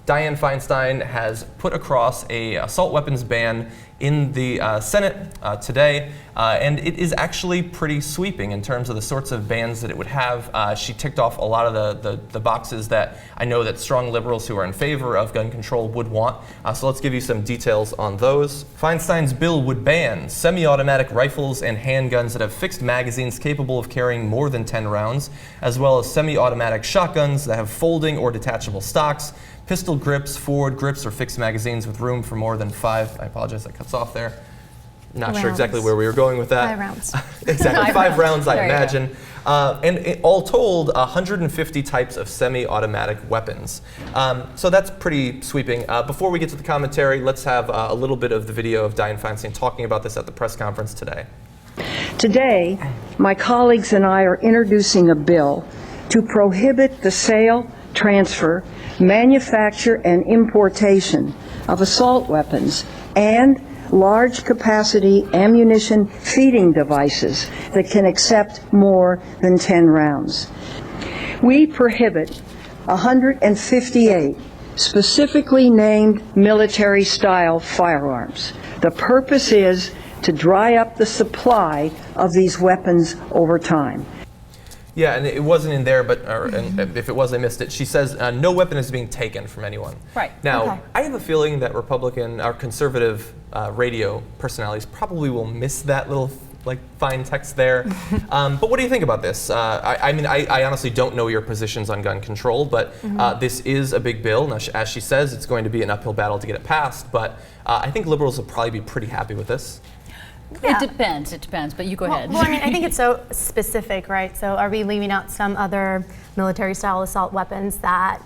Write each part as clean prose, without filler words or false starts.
Dianne Feinstein has put across a assault weapons ban in the Senate today, and it is actually pretty sweeping in terms of the sorts of bans that it would have. She ticked off a lot of the boxes that I know that strong liberals who are in favor of gun control would want. So let's give you some details on those. Feinstein's bill would ban semi-automatic rifles and handguns that have fixed magazines capable of carrying more than 10 rounds, as well as semi-automatic shotguns that have folding or detachable stocks, pistol grips, forward grips, or fixed magazines with room for more than 5. I apologize, that cuts off there. Not sure exactly where we were going with that. 5 rounds. Exactly, 5 rounds, I imagine. And all told, 150 types of semi-automatic weapons. So that's pretty sweeping. Before we get to the commentary, let's have a little bit of the video of Dianne Feinstein talking about this at the press conference today. Today, my colleagues and I are introducing a bill to prohibit the sale, transfer, manufacture, and importation of assault weapons and large capacity ammunition feeding devices that can accept more than 10 rounds. We prohibit 158 specifically named military-style firearms. The purpose is to dry up the supply of these weapons over time. Yeah, and it wasn't in there, but and if it was, I missed it. She says no weapon is being taken from anyone. Right. Now, I have a feeling that Republican or conservative radio personalities probably will miss that little fine text there. But what do you think about this? I mean, I honestly don't know your positions on gun control, but this is a big bill. Now, as she says, it's going to be an uphill battle to get it passed, but I think liberals will probably be pretty happy with this. Yeah. It depends, but you go ahead. Well, I mean, I think it's so specific, right? So are we leaving out some other military-style assault weapons that,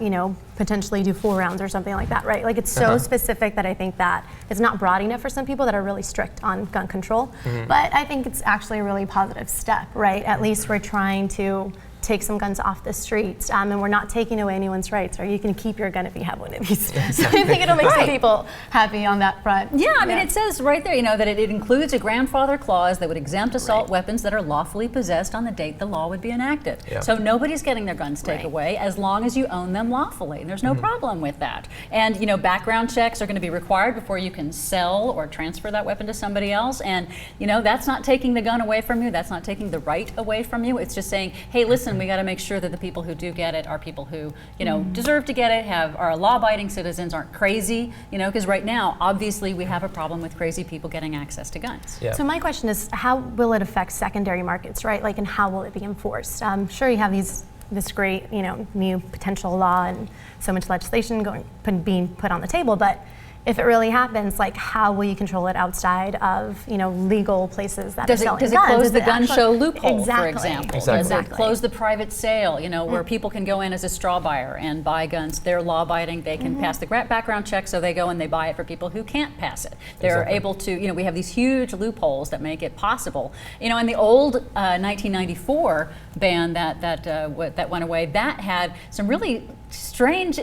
potentially do 4 rounds or something like that, right? Like, it's so specific that I think that it's not broad enough for some people that are really strict on gun control. But I think it's actually a really positive step, right? At least we're trying to take some guns off the streets, and we're not taking away anyone's rights, or you can keep your gun if you have one of these. So I think it'll make some people happy on that front. Yeah, I mean, it says right there, that it includes a grandfather clause that would exempt assault weapons that are lawfully possessed on the date the law would be enacted. Yeah. So nobody's getting their guns taken away as long as you own them lawfully. And there's no problem with that. And, background checks are going to be required before you can sell or transfer that weapon to somebody else. And, that's not taking the gun away from you. That's not taking the right away from you. It's just saying, hey, listen, we got to make sure that the people who do get it are people who, deserve to get it, are law-abiding citizens, aren't crazy, because right now, obviously, we have a problem with crazy people getting access to guns. Yeah. So my question is, how will it affect secondary markets, right? And how will it be enforced? Sure, you have this great, new potential law and so much legislation being put on the table, but if it really happens, how will you control it outside of, legal places that are selling guns? Does it close the gun show loophole, for example? Exactly. Does it close the private sale, where people can go in as a straw buyer and buy guns? They're law-abiding. They can pass the background check, so they go and they buy it for people who can't pass it. They're able to, we have these huge loopholes that make it possible. And the old 1994 ban that went away, that had some really strange,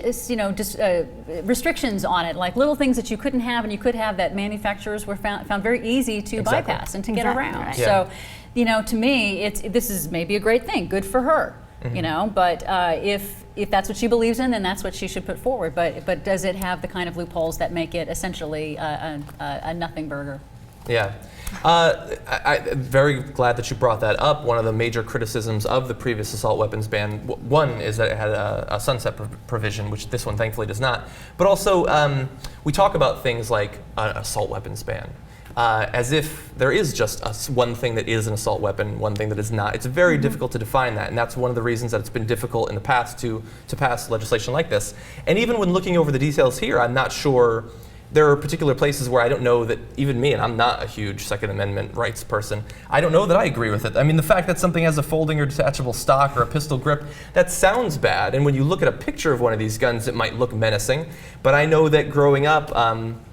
restrictions on it, like little things that you couldn't have and you could have that manufacturers were found very easy to bypass and to get around. Right. So, to me, this is maybe a great thing, good for her. But if that's what she believes in, then that's what she should put forward. But does it have the kind of loopholes that make it essentially a nothing burger? Yeah. I'm very glad that you brought that up. One of the major criticisms of the previous assault weapons ban, one is that it had a sunset provision, which this one thankfully does not. But also, we talk about things like an assault weapons ban, as if there is just one thing that is an assault weapon, one thing that is not. It's very difficult to define that, and that's one of the reasons that it's been difficult in the past to pass legislation like this. And even when looking over the details here, I'm not sure. There are particular places where I don't know that even me, and I'm not a huge Second Amendment rights person, I don't know that I agree with it. I mean, the fact that something has a folding or detachable stock or a pistol grip, that sounds bad. And when you look at a picture of one of these guns, it might look menacing. But I know that growing up,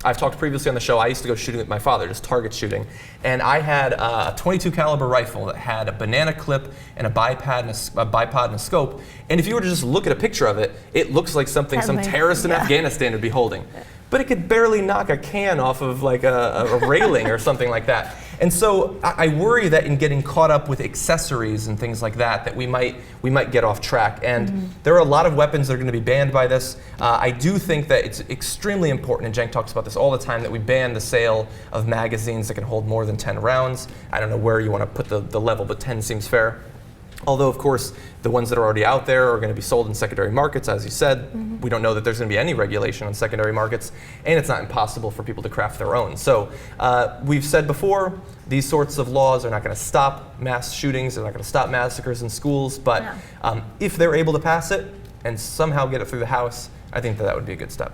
I've talked previously on the show, I used to go shooting with my father, just target shooting. And I had a .22 caliber rifle that had a banana clip and a bipod and a scope. And if you were to just look at a picture of it, it looks like something some terrorist in Afghanistan would be holding. but it could barely knock a can off of like a railing or something like that. And so I worry that in getting caught up with accessories and things like that, that we might get off track. And there are a lot of weapons that are going to be banned by this. I do think that it's extremely important, and Cenk talks about this all the time, that we ban the sale of magazines that can hold more than 10 rounds. I don't know where you want to put the level, but 10 seems fair. Although, of course, the ones that are already out there are going to be sold in secondary markets, as you said. We don't know that there's going to be any regulation on secondary markets, and it's not impossible for people to craft their own. So we've said before, these sorts of laws are not going to stop mass shootings, they're not going to stop massacres in schools, but if they're able to pass it and somehow get it through the House, I think that would be a good step.